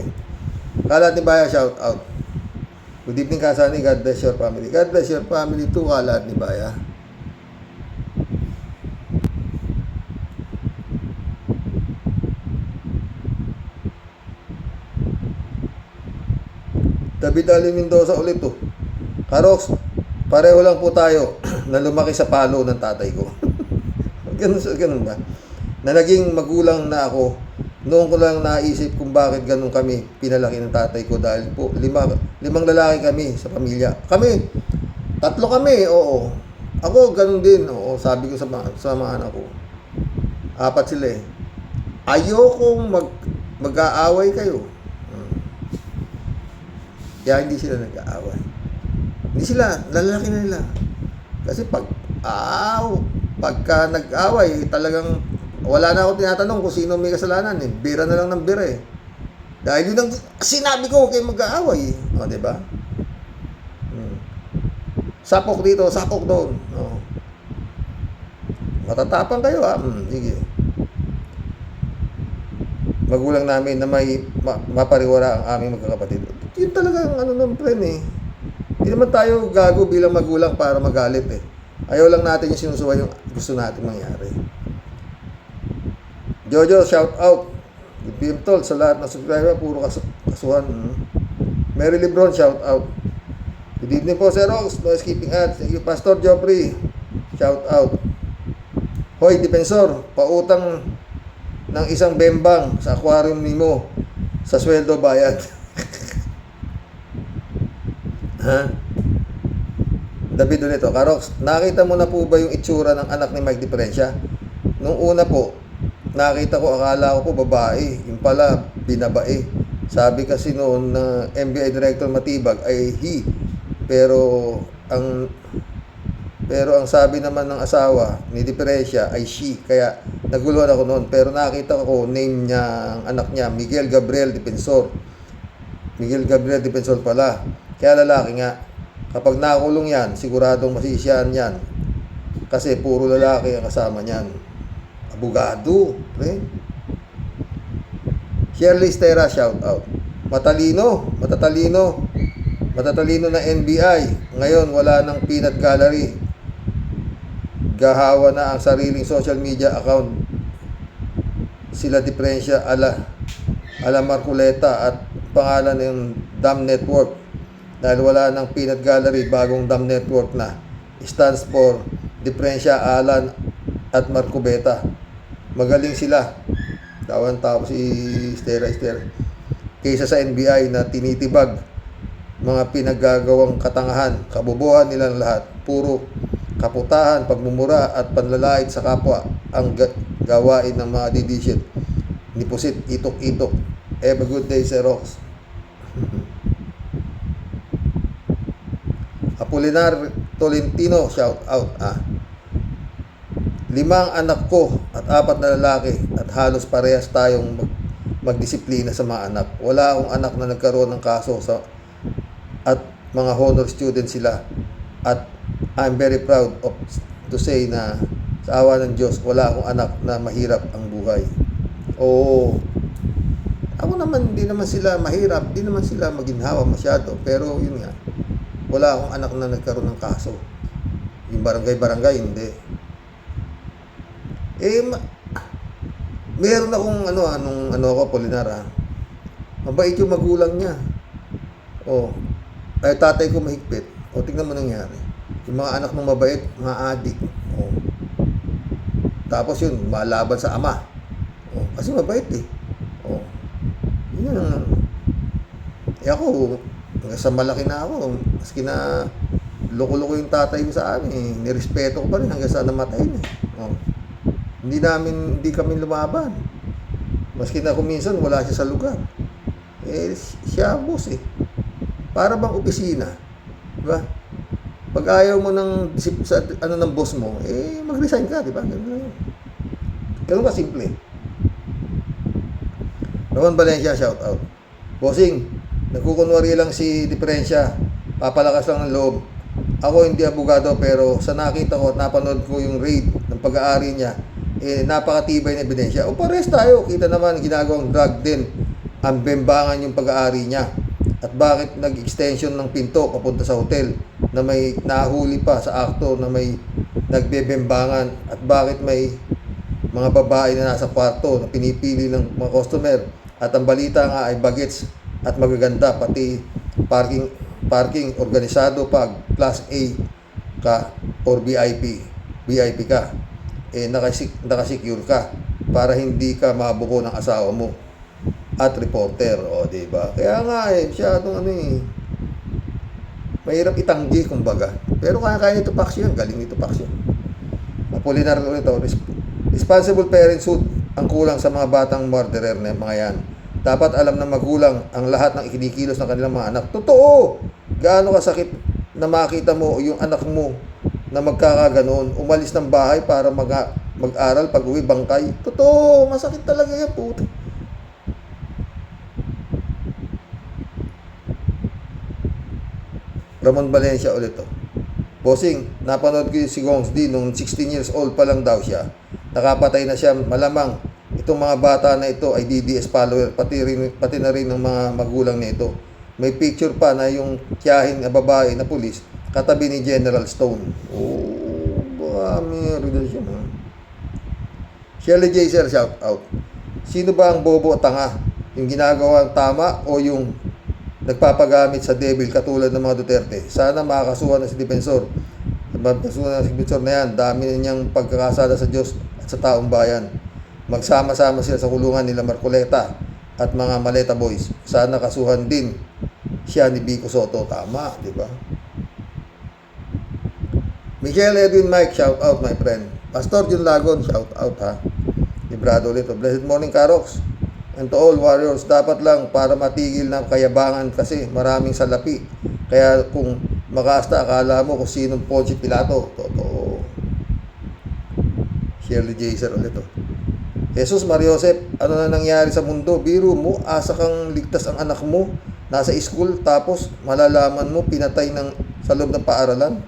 Kalat ni Baya, shout out. Good evening, Kasani. God bless your family. God bless your family too, Kalat ni Baya. David Ali Mendoza ulit to. Karox, pareho lang po tayo na lumaki sa palo ng tatay ko. ganun ba? Na naging magulang na ako, noon ko lang naisip kung bakit ganun kami pinalaki ng tatay ko dahil po limang lalaki kami sa pamilya. Kami, 3 kami, oo. Ako, ganun din, oo. Sabi ko sa mga anak ko. 4 sila eh. Ayokong mag-aaway kayo. Kaya hindi sila nag-aaway. Hindi sila, lalaki na nila. Kasi pagka nag-aaway, talagang wala na ako tinatanong kung sino may kasalanan eh. Bira na lang ng bira eh. Dahil yun ang sinabi ko kayo mag-aaway. O, diba? Sapok dito, sapok doon. O. Matatapang kayo ha. Sige. Magulang namin na may mapariwara ang aming magkakapatid. Yun talaga ang ano ng friend eh. Hindi naman tayo gago bilang magulang para magalit eh. Ayaw lang natin yung sinusuway yung gusto natin mangyari. Jojo, shout out. Good PM Tol, sa lahat ng subscriber, puro kasuhan. Mary Lebron, shout out. Good evening po, Sir Rox. No skipping ads. Thank you, Pastor Joffrey. Shout out. Hoy, Defensor, pautang ng isang bembang sa aquarium nimo sa sweldo bayad. Ha? David ulit, Karox, nakita mo na po ba yung itsura ng anak ni Mike Diferensya? Nung una po, nakita ko, akala ko po babae. Yung pala, binabae. Sabi kasi noon na NBI Director Matibag ay he. Pero ang sabi naman ng asawa ni Diferensya ay she. Kaya naguluhan ako noon. Pero nakita ko name niya, ang anak niya, Miguel Gabriel Defensor. Miguel Gabriel Defensor pala. Kaya lalaki nga. Kapag nakulong yan, siguradong masisiyahan yan. Kasi puro lalaki ang kasama niyan. Abogado. Pre. Shirley Stera, shout out. Matatalino na NBI. Ngayon, wala nang peanut gallery. Gahawa na ang sariling social media account. Sila Diferensya ala Marculeta at pangalan ng Dam Network. Dahil wala ng peanut gallery, bagong Dam Network na. Stands for Diferensya, Alan at Marcubeta. Magaling sila. Tawan-tawa si Stera. Kaysa sa NBI na tinitibag mga pinaggagawang katangahan, kabubuhan nilang lahat. Puro kaputahan, pagmumura at panlalait sa kapwa ang gawain ng mga didisit. Nipusit, itok-itok. Have a good day, Sir Rox. Apolinar Tolentino, shout out. 5 anak ko at 4 na lalaki at halos parehas tayong magdisiplina sa mga anak. Wala akong anak na nagkaroon ng kaso at mga honor student sila. At I'm very proud to say na sa awa ng Diyos, wala akong anak na mahirap ang buhay. Oo. Ako naman, hindi naman sila mahirap, hindi naman sila maginhawa masyado. Pero yun nga, wala akong anak na nagkaroon ng kaso. Yung barangay, hindi. Meron akong ako, Polinar. Mabait yung magulang niya. Ay tatay ko mahigpit. Tingnan mo nangyari. Yung mga anak mong mabait, mga adik. Tapos yun, malaban sa ama. Kasi mabait eh. Yun ang ako, hanggang sa malaki na ako, maski na loko-loko yung tatay ko sa amin, nirespeto ko pa rin hanggang sa namatay na. Hindi kami lumaban. Maski na kung minsan wala siya sa lugar. Siya boss eh. Para bang opisina. Diba? Pag ayaw mo sa ano ng boss mo, mag-resign ka, di ba? Ganun lang yun. Ganun ka simple. Ramon Valencia, shout out. Bossing, nagkukunwari lang si Diferensya. Papalakas lang ng loob. Ako hindi abogado pero sa nakita ko at napanood ko yung raid ng pag-aari niya, napakatibay na ebidensya. O pares tayo, kita naman ginagawang drug din ang bembangan yung pag-aari niya. At bakit nag-extension ng pinto papunta sa hotel na may nahuli pa sa akto na may nagbebembangan at bakit may mga babae na nasa kwarto na pinipili ng mga customer at ang balita nga ay bagets at magaganda pati parking organisado pag class A ka or VIP ka nakasecure ka para hindi ka mabuko ng asawa mo at reporter, o diba? Kaya nga masyadong mahirap itanggi kumbaga. Pero kaya nito Pax yun, galing nito Pax yun. Apolinar ulit ito, responsible parenthood ang kulang sa mga batang murderer na mga yan. Dapat alam ng magulang ang lahat ng ikinikilos ng kanilang mga anak. Totoo! Gaano kasakit na makita mo yung anak mo na magkakaganoon, umalis ng bahay para mag-aral, pag-uwi bangkay. Totoo! Masakit talaga yan, puto. Ramon Valencia ulit to. Bossing, napanood ko yung si Gongs D nung 16 years old pa lang daw siya. Nakapatay na siya, malamang itong mga bata na ito ay DDS follower, pati na rin ng mga magulang nito. May picture pa na yung tiyahin na babae na pulis katabi ni General Stone. Baka meron siya. Shirley J. Sir, shout out. Sino ba ang bobo o tanga? Yung ginagawang tama o yung nagpapagamit sa devil katulad ng mga Duterte? Sana makakasuhan na si Defensor. Makakasuhan na si Defensor na yan. Dami na niyang pagkakasala sa Diyos at sa taong bayan. Magsama-sama sila sa kulungan nila Marcoleta at mga Maleta Boys. Sana kasuhan din siya ni Vico Soto. Tama, di ba? Michelle Edwin Mike, shout out my friend. Pastor Jun Lagon, shout out ha. Librado ulit. Blessed morning, Karoks. And to all warriors, dapat lang para matigil ng kayabangan kasi maraming salapi. Kaya kung makasta, akala mo kung sinong Ponce Pilato. Totoo. Shirley J. Sir ulit. Jesus Mariosep, ano na nangyari sa mundo? Biro mo, asa kang ligtas ang anak mo. Nasa school, tapos malalaman mo, pinatay sa loob ng paaralan.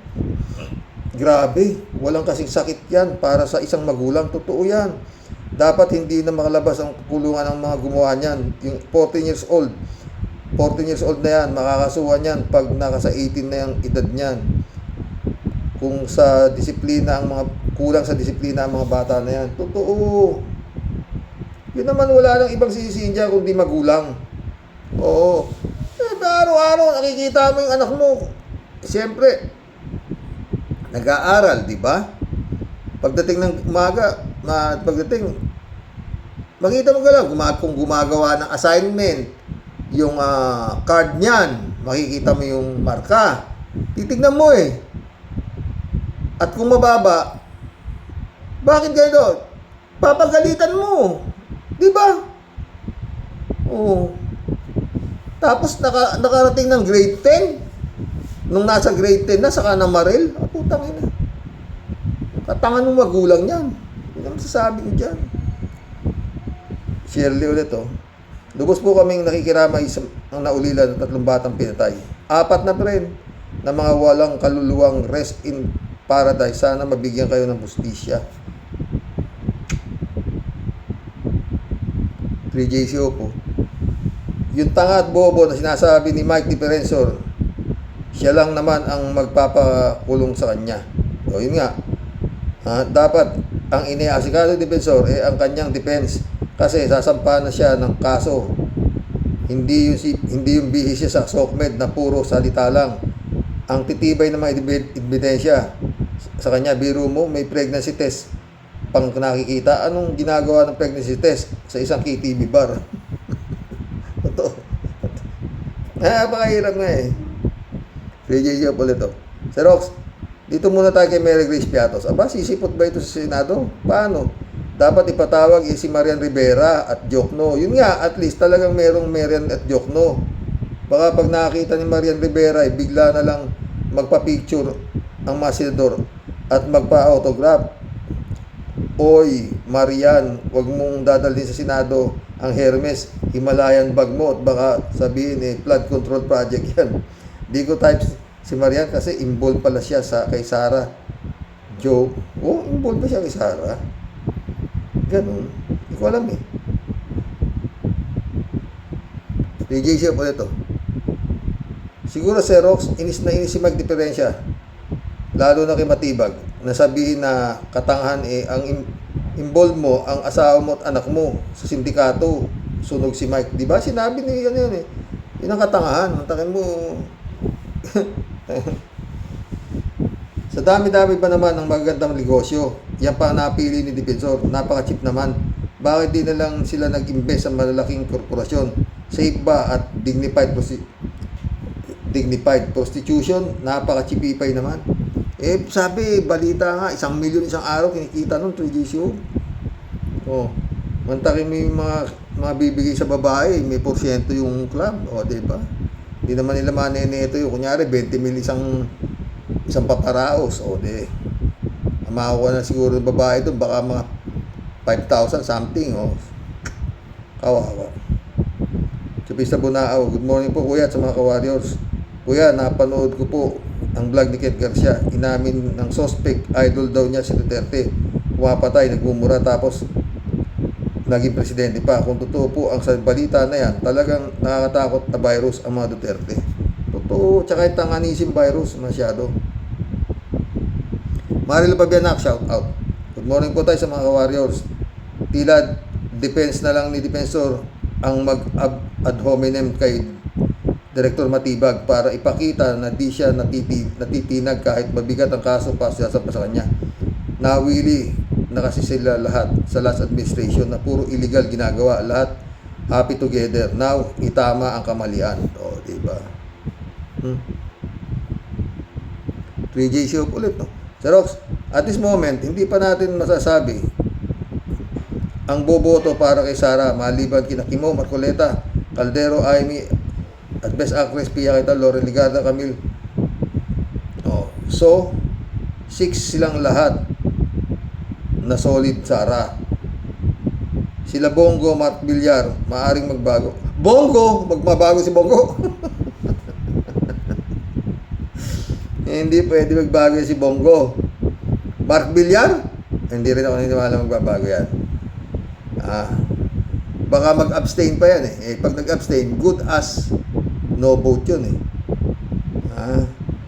Grabe, walang kasing sakit yan para sa isang magulang. Totoo yan. Dapat hindi na makalabas ang kulungan ng mga gumawa niyan. Yung 14 years old na yan, makakasuhan yan pag nakasa 18 na yung edad niyan. Kung sa disiplina kulang sa disiplina ang mga bata na yan. Totoo. Yun naman, wala nang ibang sisisihin dyan kundi magulang. Oo. Araw-araw nakikita mo yung anak mo. Siyempre, nag-aaral, di ba? Pagdating ng umaga, makita mo galaw, kung gumagawa ng assignment, yung card niyan, makikita mo yung marka. Titignan mo eh. At kung mababa, bakit ganito? Papagalitan mo. Di ba? Oo. Tapos nakarating ng grade 10. Nung nasa grade 10 na, saka na maril. Putang ina. Katangan ng magulang niyan. Hindi naman sasabi ko dyan. Shirley ulit Lubos po kaming nakikiramay ang naulila ng 3 batang pinatay. 4 na pa rin na mga walang kaluluwang rest in paradise. Sana mabigyan kayo ng justisya. 3JC Opo. Yung tanga at bobo na sinasabi ni Mike Defensor, siya lang naman ang magpapakulong sa kanya. O yun nga. Dapat ang iniasikado Defensor ang kanyang defense kasi sasampa na siya ng kaso. Hindi yung bihis siya sa SOCMED na puro salita lang. Ang titibay ng mga ebidensya sa kanya, biro mo, may pregnancy test pang nakikita. Anong ginagawa ng pregnancy test sa isang KTV bar? Totoo. Napakahirap nga eh. PJJ ulit Sir Rox, dito muna tayo kay Mary Grace Piatos. Aba, sisipot ba ito sa Senado? Paano? Dapat ipatawag si Marian Rivera at Jokno. Yun nga, at least talagang merong Marian at Jokno. Baka pag nakakita ni Marian Rivera, bigla na lang magpa-picture ang mga senador at magpa-autograph. Oy, Marian, wag mong dadalhin sa Senado ang Hermes, Himalayan bag mo at baka sabihin flood control project yan. Di ko type si Marian kasi involved pala siya kay Sara. Joke. Oh, involved ba siya kay Sara? Ganun. Hindi ko alam eh. DJ siya po ito. Siguro si Rox, inis na inis si Magdiferensya. Lalo na kay Matibag. Nasabihin na katangahan ang involve mo ang asawa mo at anak mo sa sindikato. Sunog si Mike. Di ba? Sinabi ni ano yun eh. Yun ang katangahan. Takin mo. Sa dami-dami pa naman ng magagandang negosyo. Yan pa ang napili ni Defensor. Napaka-cheap naman. Bakit di na lang sila nag-invest sa malalaking korporasyon? Safe ba at dignified prostitution? Napaka-chipipay naman. Sabi, balita nga, 1 million isang araw kinikita nun, 3G show. Oh, mantakin mo yung mga bibigay sa babae, may porsyento yung club. O, diba? Hindi naman nila manene ito yung, kunyari, 20 mil isang paparaos. O, makukuha na siguro yung babae doon, baka mga 5,000 something. O, kawawa. Chupista Bunao, good morning po kuya at sa mga ka-warriors. Kuya, napanood ko po ang vlog ni Ket Garcia. Inamin ng suspect, idol daw niya si Duterte. Pumapatay, nagmumura, tapos naging presidente pa. Kung totoo po ang sa balita na yan, talagang nakakatakot na virus ang mga Duterte. Totoo, tsaka yung tanganisim virus, masyado. Marilo Pabianak, shout out. Good morning po tayo sa mga ka-warriors. Tila defense na lang ni Defensor ang mag-ad hominem kay Director Matibag para ipakita na di siya natitinag kahit mabigat ang kaso pa sa kanya. Nawili na kasi sila lahat sa last administration na puro illegal ginagawa. Lahat happy together. Now, itama ang kamalian. O, diba? 3J show ulit, no? Sir Rox, at this moment, hindi pa natin masasabi ang boboto para kay Sara maliban kina Kimo, Marcoleta, Caldero, Amy, at Best Actress, Pia Kita, Lauren Ligarda, Camille. Oh, so, 6 silang lahat na solid Sara. Sila Bongo, Mark Villar, maaring magbago. Bongo! Magmabago si Bongo. Hindi pwede magbago si Bongo. Mark Villar? Hindi rin ako naniniwala magbabago yan. Baka mag-abstain pa yan eh. Pag nag-abstain, good as no vote yun eh.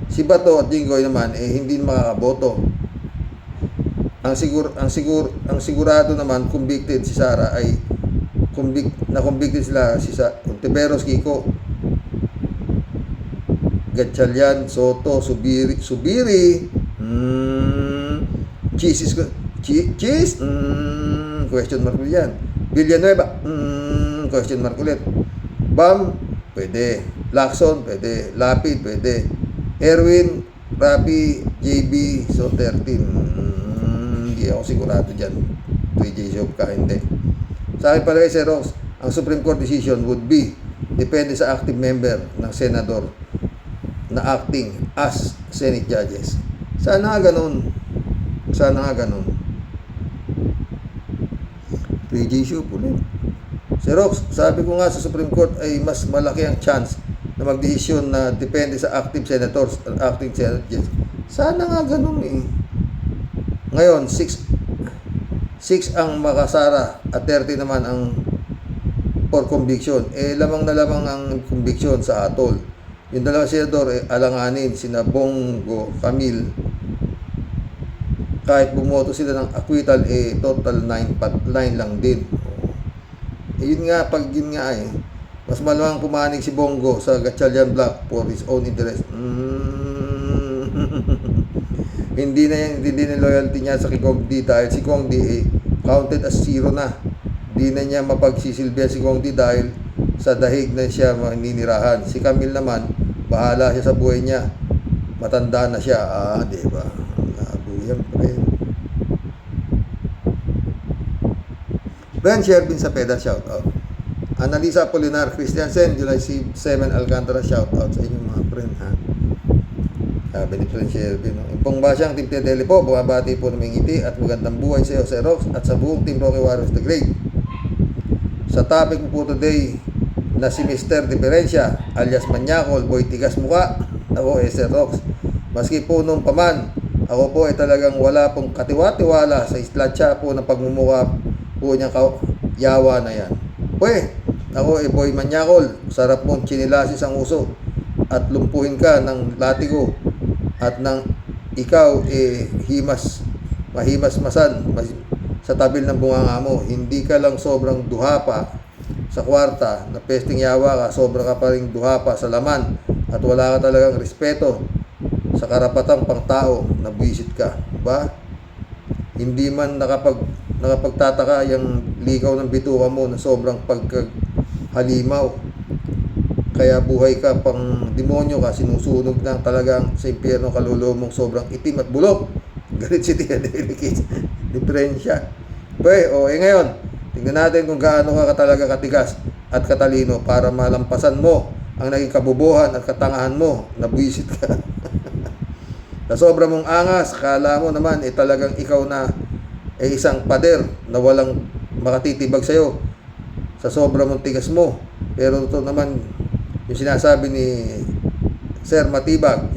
Si Bato at Jinggoy naman hindi makakaboto. Ang sigurado naman convicted si Sara ay convicted sila si Ontiveros, Kiko, Gatchalian, Soto, Subiri, Cheese, question mark yan. Villanueva, question mark ulit. Bam, pwede. Lacson, pwede. Lapid, pwede. Erwin, Rapi, JB, so 13. Hindi ako sigurado dyan. 3J Shop ka, hindi. Sa akin pala kay Rox, ang Supreme Court decision would be depende sa active member ng senador na acting as Senate judges. Sana nga ganun. 3J Shop ulit. Si Rox, sabi ko nga sa Supreme Court ay mas malaki ang chance na magdesisyon na depende sa active senators at acting senators. Sana nga ganun eh. Ngayon, 6 ang makasara at 30 naman ang for conviction. Lamang na lamang ang conviction sa atol. Yung dalawang senador alanganin, sina Bongo, Camille. Kahit bumoto sila ng acquittal, total 9 lang din. Yun nga, mas malamang pumanig si Bongo sa Gatchalian Block for his own interest. Hindi na loyalty niya sa Kikongdi dahil si Kongdi counted as 0 na. Hindi na niya mapagsisilbihan si Kongdi dahil sa dahig na siya maninirahan. Si Camille naman, bahala siya sa buhay niya. Matanda na siya. Diba? Yan pa rin. Ben Shervin Sapeda, shout out. Annalisa Apolinar, Christiansen, July 7, Alcantara, shout out sa inyong mga friend, ha. Sabi ni Prince Shelby, no? Impong Basyang, Team Tedeli po, bumabati po ng may ngiti at magandang buhay sa iyo, Sir Rox, at sa buong Team Rocky Warriors the Great. Sa topic po today na si Mr. Diferensya, alias Manyakol, Boy Tigas Muka, ako Sir Rox. Maski po nung paman, ako po ay talagang wala pong katiwa-tiwala sa islatsa po ng pagmumukha po niyang yawa na yan. Pwe, ako Boy Manyakol, sarap mong chinilasis ang uso at lumpuhin ka ng latigo at nang ikaw mahimas-masan sa tabil ng bunganga mo. Hindi ka lang sobrang duha pa sa kwarta na pesting yawa ka, sobra ka pa rin duha pa sa laman at wala ka talagang respeto sa karapatang pangtao na buwisit ka, ba? Hindi man nakapagtataka yung ligaw ng bituka mo na sobrang pagkahalimaw. Kaya buhay ka pang demonyo ka, sinusunog na talagang sa impyerno kaluluwa mong sobrang itim at bulok. Galit si Tia Delicate. Diferensya. Ngayon, tingnan natin kung gaano ka talaga katigas at katalino para malampasan mo ang naging kabubuhan at katangahan mo na buwisit ka. Sa sobra mong angas, kala mo naman talagang ikaw na isang pader na walang makatitibag sa'yo sa sobra mong tigas mo. Pero ito naman yung sinasabi ni Sir Matibag,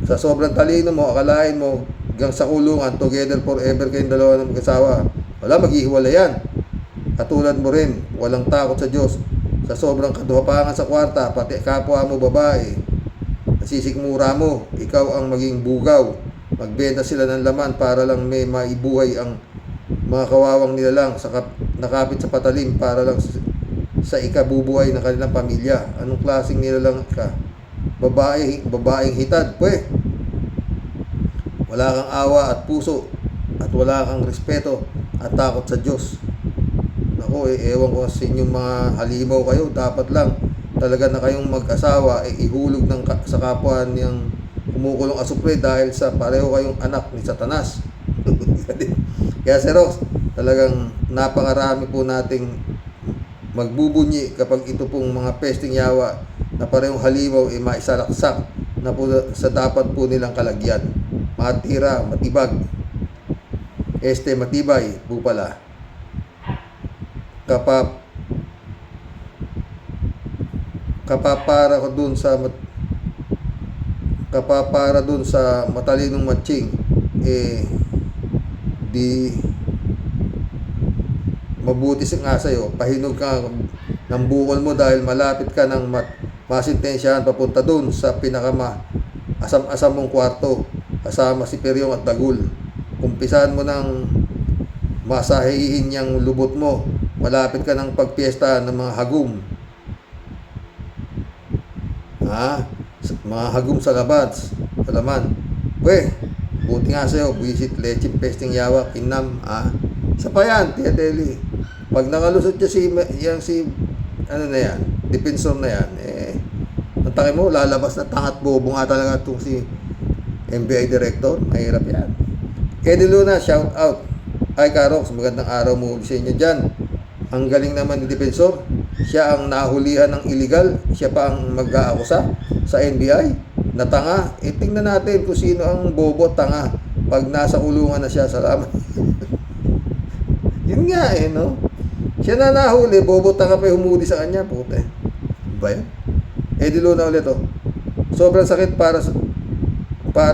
sa sobrang talino mo, akalain mo hanggang sa kulungan, together forever kayong dalawa ng mag-asawa. Wala, maghihiwalay yan. Katulad mo rin, walang takot sa Diyos. Sa sobrang kaduhapangan sa kwarta, pati kapwa mo babae, nasisikmura mo, ikaw ang maging bugaw. Magbenta sila ng laman para lang may maibuhay ang mga kawawang nilalang nakapit sa patalim para lang sa ikabubuhay ng kanilang pamilya. Anong klaseng nilalang ka? Babaeng hitad, wala kang awa at puso at wala kang respeto at takot sa Diyos. Ako, ewan ko sa inyong mga halimaw kayo, dapat lang talaga na kayong mag-asawa ihulog sa kapwa niyang kumukulong asupre dahil sa pareho kayong anak ni Satanas. Kaya Sir Rox, talagang napakarami po nating magbubunyi kapag ito pong mga pesting yawa na parehong halimaw maisalaksak na po sa dapat po nilang kalagyan. Matira, matibag, matibay po pala. Kapapara dun sa matalinong matching, di mabuti nga sa'yo, pahinog ka ng bukol mo dahil malapit ka ng masintensyahan papunta dun sa asam-asam mong kwarto kasama si Peryong at Dagul. Umpisahan mo ng masahihin yung lubot mo, malapit ka ng pagpiesta ng mga hagum, mga hagum sa labas, sa laman. Buti nga sa'yo, buwisit, lechim, pesting yawa, kinam, isa pa yan, Tia Deli. Pag nakalusot niya si defensor na yan, ang taki mo, lalabas na tangat bobo nga talaga itong si NBI Director. Mahirap yan. Eddie Luna, shout out. Ay Karox, magandang araw mo sa inyo dyan. Ang galing naman ni defensor. Siya ang nahulihan ng illegal. Siya pa ang mag-aakusa sa NBI na tanga. Tingnan natin kung sino ang bobo at tanga pag nasa kulungan na siya. Salamat. Yun nga no? Siya na nahuli, bobo tanga pa humuli sa kanya. Puta. Ba yan? Eddie Luna ulit sobrang sakit para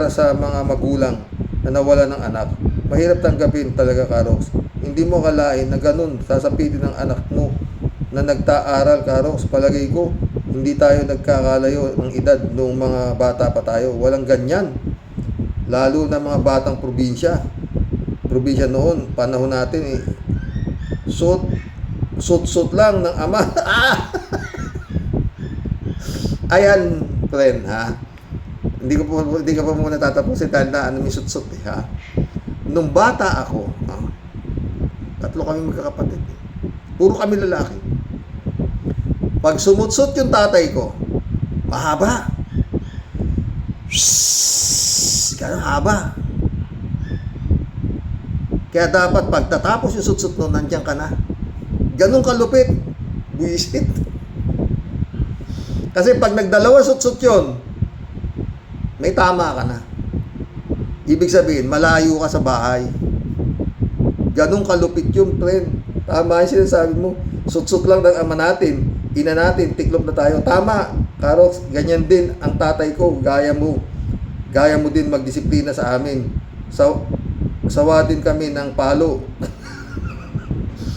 sa mga magulang na nawala ng anak. Mahirap tanggapin talaga, Karox. Hindi mo kalain na ganun sasapitin ng anak mo na nagtaaral, Karox. Palagay ko, hindi tayo nagkakalayo ng edad noong mga bata pa tayo. Walang ganyan. Lalo na mga batang probinsya. Probinsya noon, panahon natin Sut lang ng ama. Ayan, friend, Hindi ka pa muna tatapusin dahil na may sut-sut Nung bata ako, tatlo kami magkakapatid. Puro kami lalaki. Pag sumutsut yung tatay ko, mahaba. Ganun haba. Kaya dapat pagtatapos yung sut-sut nun, nandiyan ka na. Ganun kalupit. Buisit. Kasi pag nagdalawa sut-sut yun, may tama ka na. Ibig sabihin, malayo ka sa bahay. Ganun kalupit yung friend. Tama yung sinasabi mo. Sutsut lang ng ama natin, ina natin, tiklop na tayo. Tama, Karox, ganyan din ang tatay ko. Gaya mo. Gaya mo din magdisiplina sa amin. Sawa din kami ng palo.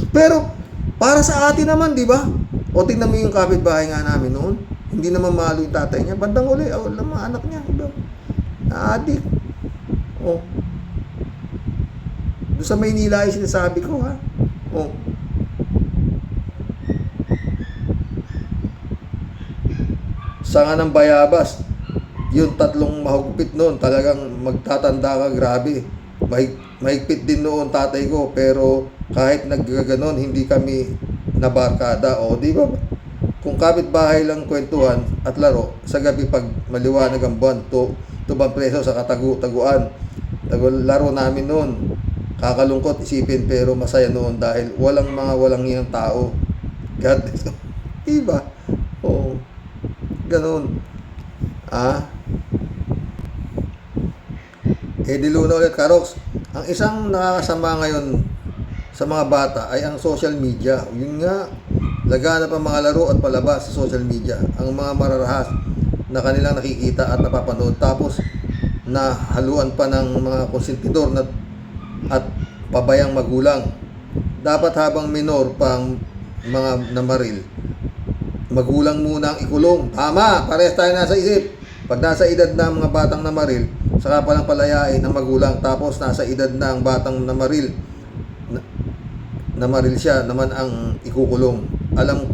Pero, para sa atin naman, di ba? O tingnan mo yung kapitbahay nga namin noon. Hindi naman mahalo yung tatay niya. Bandang uli, mga anak niya. Na-addict. O. Doon sa Maynila ay sinasabi ko, ha? O. Sanga ng bayabas. Yung tatlong mahugpit noon, talagang magtatanda ka, grabe. Mahigpit din noon tatay ko, pero kahit naggaganon, hindi kami nabarkada. O, di ba? Kung kapitbahay lang kwentuhan at laro, sa gabi pag maliwanag ang buwan, tubang preso sa kataguan. Laro namin noon. Kakalungkot isipin pero masaya noon dahil walang iyang tao. God, diba? Oo. Ganun. Diluna ulit, Karox. Ang isang nakakasama ngayon sa mga bata ay ang social media. Yun nga, laganap ang mga laro at palabas sa social media. Ang mga mararahas na kanilang nakikita at napapanood. Tapos, nahaluan pa ng mga konsentidor at pabayang magulang. Dapat habang minor pang mga namaril, magulang muna ang ikulong. Tama, parehas tayo nasa isip. Pag nasa edad na mga batang namaril, saka palang palayain ng magulang. Tapos nasa edad na ang batang namaril siya naman ang ikukulong. Alam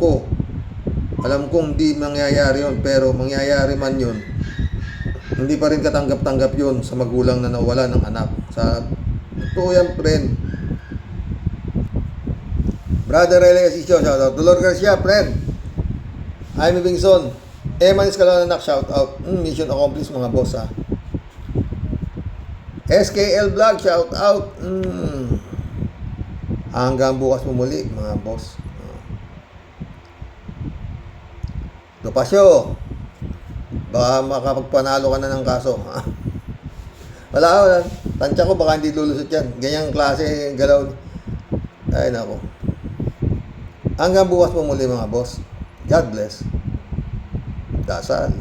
kong hindi mangyayari yun, pero mangyayari man yun, hindi pa rin katanggap-tanggap yun sa magulang na nawala ng anak. Sa totoo yan, friend. Brother Rele Casisio, shoutout. Dolor Garcia, friend. Jaime Bingson. Eman Escalonanak, shoutout. Mission accomplished, mga boss, ha. SKL Vlog, shoutout. Hanggang bukas muli, mga boss. Lupasyo, baka makapagpanalo ka na ng kaso. Wala. Tansya ko baka hindi lulusot yan. Ganyang klase galaw. Ay nako. Hanggang bukas muli, mga boss. God bless. Dasal.